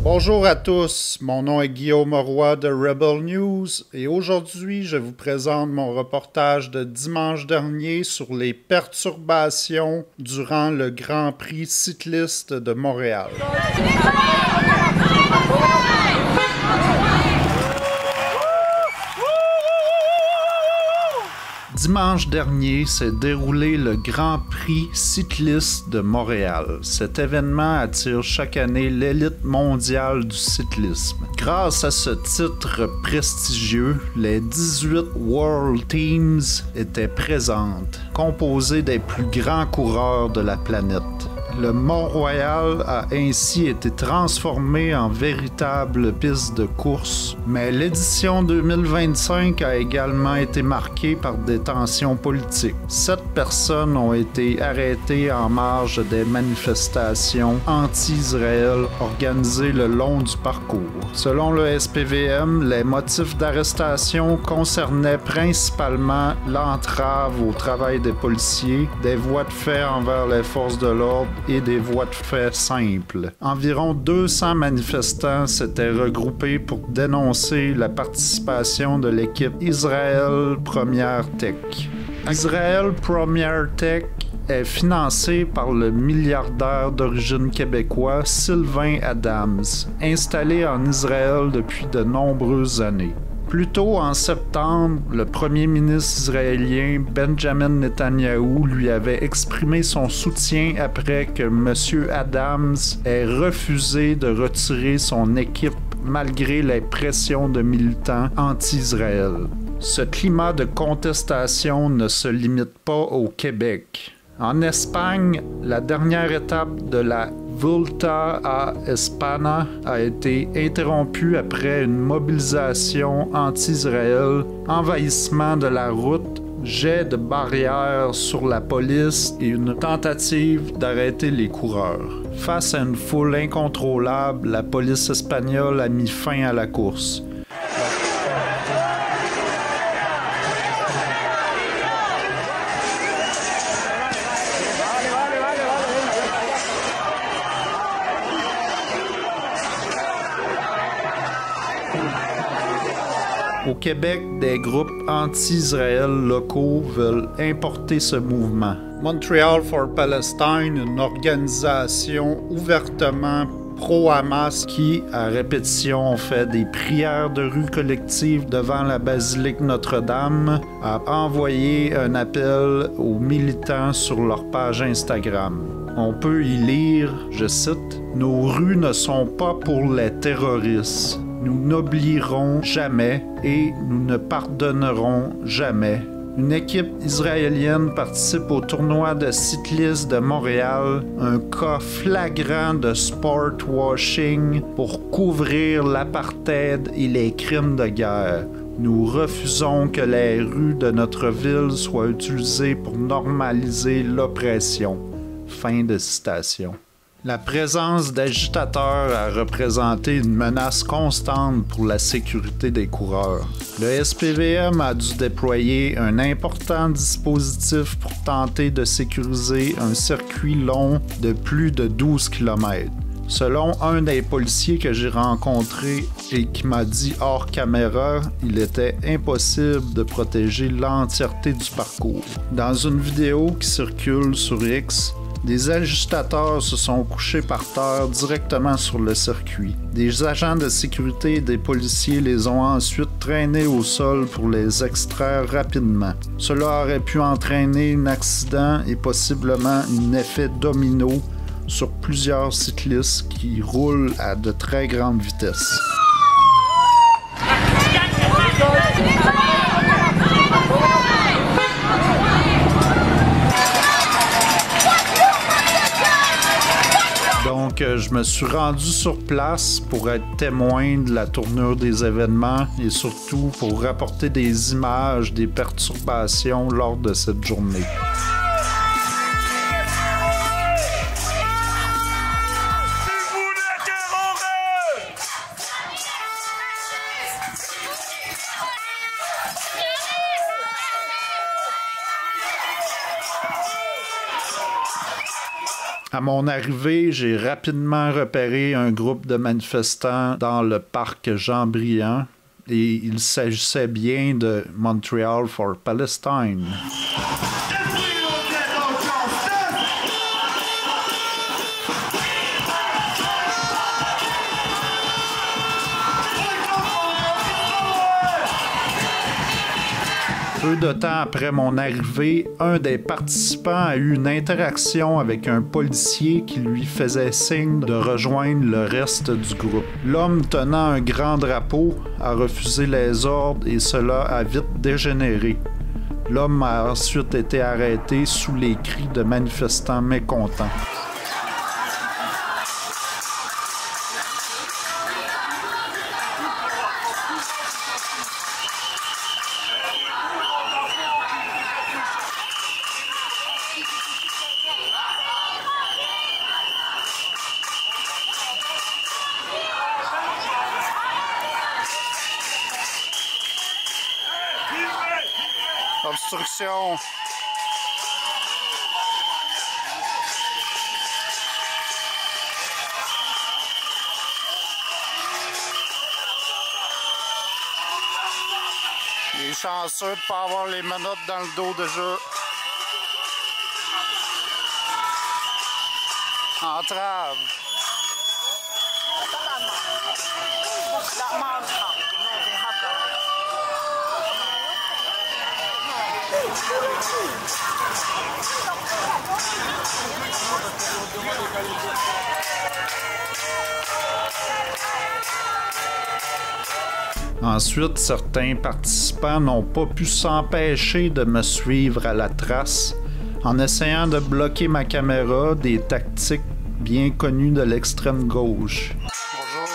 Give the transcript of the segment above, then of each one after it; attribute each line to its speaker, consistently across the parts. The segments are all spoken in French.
Speaker 1: Bonjour à tous, mon nom est Guillaume Roy de Rebel News et aujourd'hui je vous présente mon reportage de dimanche dernier sur les perturbations durant le Grand Prix cycliste de Montréal. Dimanche dernier s'est déroulé le Grand Prix cycliste de Montréal. Cet événement attire chaque année l'élite mondiale du cyclisme. Grâce à ce titre prestigieux, les 18 World Teams étaient présentes, composées des plus grands coureurs de la planète. Le Mont-Royal a ainsi été transformé en véritable piste de course, mais l'édition 2025 a également été marquée par des tensions politiques. 7 personnes ont été arrêtées en marge des manifestations anti-Israël organisées le long du parcours. Selon le SPVM, les motifs d'arrestation concernaient principalement l'entrave au travail des policiers, des voies de fait envers les forces de l'ordre et des voies de fait simples. Environ 200 manifestants s'étaient regroupés pour dénoncer la participation de l'équipe Israel Première Tech. Israel Première Tech est financé par le milliardaire d'origine québécois Sylvain Adams, installé en Israël depuis de nombreuses années. Plus tôt en septembre, le premier ministre israélien Benjamin Netanyahou lui avait exprimé son soutien après que M. Adams ait refusé de retirer son équipe malgré les pressions de militants anti-Israël. Ce climat de contestation ne se limite pas au Québec. En Espagne, la dernière étape de la Volta a España a été interrompue après une mobilisation anti-Israël, envahissement de la route, jet de barrières sur la police et une tentative d'arrêter les coureurs. Face à une foule incontrôlable, la police espagnole a mis fin à la course. Au Québec, des groupes anti-Israël locaux veulent importer ce mouvement. Montreal for Palestine, une organisation ouvertement pro-Hamas qui, à répétition, fait des prières de rue collectives devant la basilique Notre-Dame, a envoyé un appel aux militants sur leur page Instagram. On peut y lire, je cite, « Nos rues ne sont pas pour les terroristes. Nous n'oublierons jamais et nous ne pardonnerons jamais. » Une équipe israélienne participe au tournoi de cyclistes de Montréal, un cas flagrant de sport washing pour couvrir l'apartheid et les crimes de guerre. Nous refusons que les rues de notre ville soient utilisées pour normaliser l'oppression. Fin de citation. La présence d'agitateurs a représenté une menace constante pour la sécurité des coureurs. Le SPVM a dû déployer un important dispositif pour tenter de sécuriser un circuit long de plus de 12 km. Selon un des policiers que j'ai rencontré et qui m'a dit hors caméra, il était impossible de protéger l'entièreté du parcours. Dans une vidéo qui circule sur X, des agitateurs se sont couchés par terre directement sur le circuit. Des agents de sécurité et des policiers les ont ensuite traînés au sol pour les extraire rapidement. Cela aurait pu entraîner un accident et possiblement un effet domino sur plusieurs cyclistes qui roulent à de très grandes vitesses. Donc, je me suis rendu sur place pour être témoin de la tournure des événements et surtout pour rapporter des images des perturbations lors de cette journée. À mon arrivée, j'ai rapidement repéré un groupe de manifestants dans le parc Jean-Briand et il s'agissait bien de Montreal for Palestine. Peu de temps après mon arrivée, un des participants a eu une interaction avec un policier qui lui faisait signe de rejoindre le reste du groupe. L'homme tenant un grand drapeau a refusé les ordres et cela a vite dégénéré. L'homme a ensuite été arrêté sous les cris de manifestants mécontents. Obstruction. Il est chanceux de ne pas avoir les menottes dans le dos déjà. Entrave. Ensuite, certains participants n'ont pas pu s'empêcher de me suivre à la trace en essayant de bloquer ma caméra, des tactiques bien connues de l'extrême gauche. Bonjour.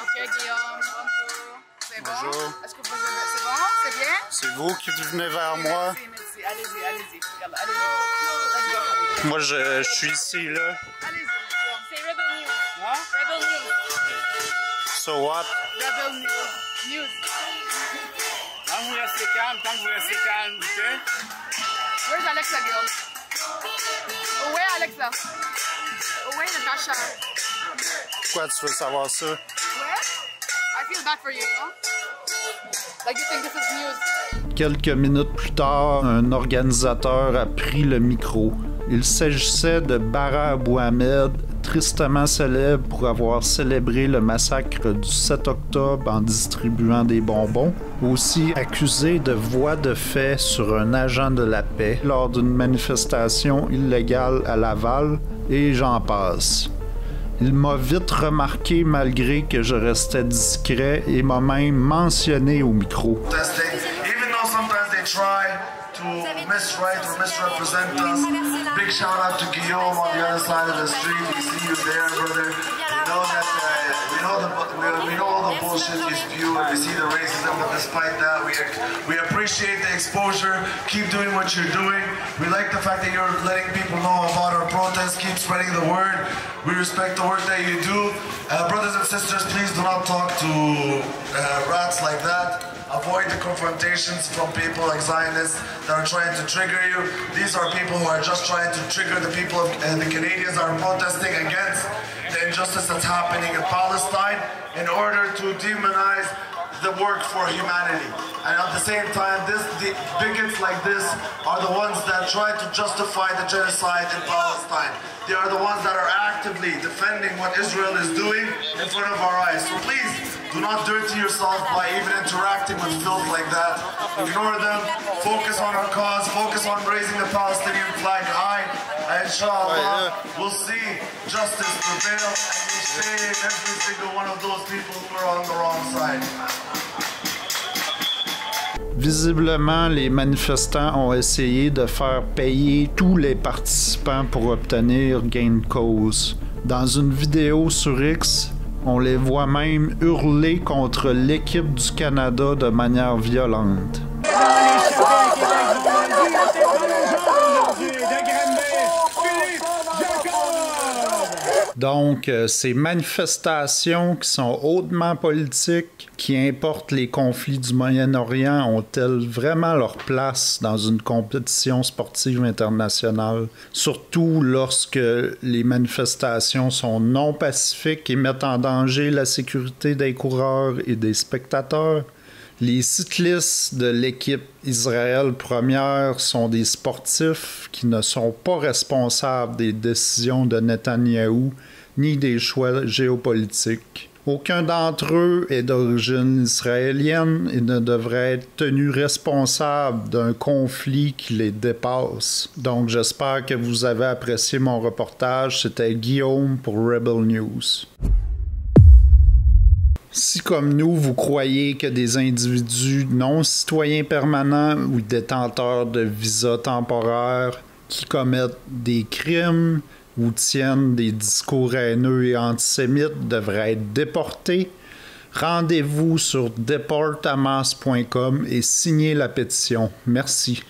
Speaker 2: Ok, Guillaume, bonjour. C'est bon?
Speaker 1: Bonjour.
Speaker 2: Est-ce que vous aimez? C'est bon? C'est bien?
Speaker 1: C'est vous qui venez vers moi.
Speaker 2: Merci, merci. Allez-y, allez-y. Regarde, allez-y. Let's go.
Speaker 1: Moi, je suis ici, là.
Speaker 2: Allez-y. C'est Rebel News. Hein? Rebel News.
Speaker 1: So what?
Speaker 2: Rebel News.
Speaker 3: Tant que vous restez calme, ok?
Speaker 2: Where's Alexa, girl? Où est Alexa? Où est Natasha?
Speaker 1: Pourquoi tu veux savoir ça?
Speaker 2: Where? I feel bad for you, no? Like you think this is news.
Speaker 1: Quelques minutes plus tard, un organisateur a pris le micro. Il s'agissait de Bara Abou Ahmed, tristement célèbre pour avoir célébré le massacre du 7 octobre en distribuant des bonbons, aussi accusé de voies de fait sur un agent de la paix lors d'une manifestation illégale à Laval, et j'en passe. Il m'a vite remarqué malgré que je restais discret et m'a même mentionné au micro.
Speaker 4: To miswrite or misrepresent us. Big shout out to Guillaume on the other side of the street. We see you there, brother. We know that we know all the bullshit you spew, and we see the racism. But despite that, we appreciate the exposure. Keep doing what you're doing. We like the fact that you're letting people know about our protests. Keep spreading the word. We respect the work that you do. Brothers and sisters, please do not talk to rats like that. Avoid the confrontations from people like Zionists that are trying to trigger you. These are people who are just trying to trigger the people of the Canadians that are protesting against the injustice that's happening in Palestine in order to demonize the work for humanity. And at the same time, the bigots like this are the ones that try to justify the genocide in Palestine. They are the ones that are actively defending what Israel is doing in front of our eyes. So please, do not dirty yourself by even interacting with filth like that. Ignore them, focus on our cause, focus on raising the Palestinian flag high, and inshallah, we'll see justice prevail, and we save every single one of those people who are on the wrong side.
Speaker 1: Visiblement, les manifestants ont essayé de faire payer tous les participants pour obtenir gain de cause. Dans une vidéo sur X, on les voit même hurler contre l'équipe du Canada de manière violente. Donc, ces manifestations qui sont hautement politiques, qui importent les conflits du Moyen-Orient, ont-elles vraiment leur place dans une compétition sportive internationale? Surtout lorsque les manifestations sont non pacifiques et mettent en danger la sécurité des coureurs et des spectateurs. Les cyclistes de l'équipe Israël Première sont des sportifs qui ne sont pas responsables des décisions de Netanyahou ni des choix géopolitiques. Aucun d'entre eux est d'origine israélienne et ne devrait être tenu responsable d'un conflit qui les dépasse. Donc j'espère que vous avez apprécié mon reportage. C'était Guillaume pour Rebel News. Si, comme nous, vous croyez que des individus non citoyens permanents ou détenteurs de visas temporaires qui commettent des crimes ou tiennent des discours haineux et antisémites devraient être déportés, rendez-vous sur deporthamas.com et signez la pétition. Merci.